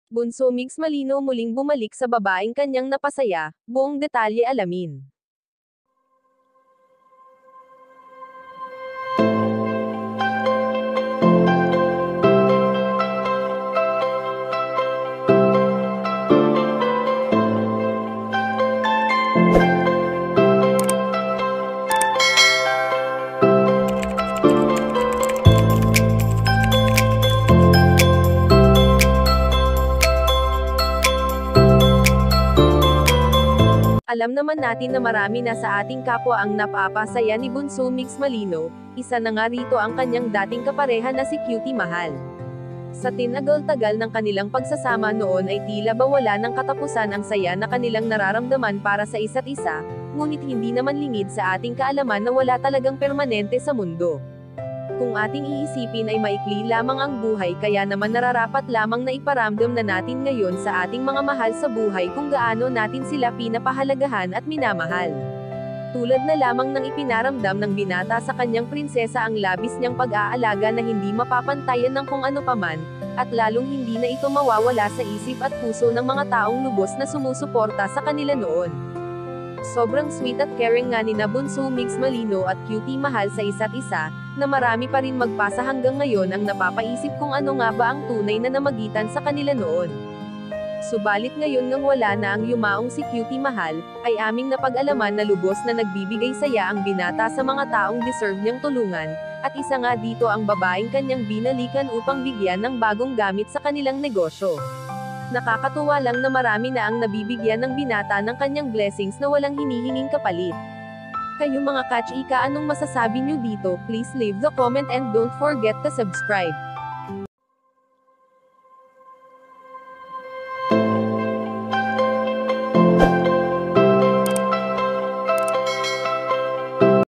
Bunso Mix Malino muling bumalik sa babaeng kanyang napasaya, buong detalye alamin. Alam naman natin na marami na sa ating kapwa ang napapasaya ni Bunso Mix Malino, isa na nga rito ang kanyang dating kapareha na si Cutie Mahal. Sa tinagal-tagal ng kanilang pagsasama noon ay tila ba wala ng katapusan ang saya na kanilang nararamdaman para sa isa't isa, ngunit hindi naman lingid sa ating kaalaman na wala talagang permanente sa mundo. Kung ating iisipin ay maikli lamang ang buhay kaya naman nararapat lamang na iparamdam na natin ngayon sa ating mga mahal sa buhay kung gaano natin sila pinapahalagahan at minamahal. Tulad na lamang ng ipinaramdam ng binata sa kanyang prinsesa ang labis niyang pag-aalaga na hindi mapapantayan ng kung ano paman, at lalong hindi na ito mawawala sa isip at puso ng mga taong lubos na sumusuporta sa kanila noon. Sobrang sweet at caring nga ni na Bunso Mix Malino at Cutie Mahal sa isa't isa, na marami pa rin magpasa hanggang ngayon ang napapaisip kung ano nga ba ang tunay na namagitan sa kanila noon. Subalit ngayon ngang wala na ang yumaong si Cutie Mahal, ay aming napag-alaman na lubos na nagbibigay saya ang binata sa mga taong deserve niyang tulungan, at isa nga dito ang babaeng kanyang binalikan upang bigyan ng bagong gamit sa kanilang negosyo. Nakakatuwa lang na marami na ang nabibigyan ng binata ng kanyang blessings na walang hinihinging kapalit. Kayo mga ka-chika, anong masasabi nyo dito? Please leave the comment and don't forget to subscribe.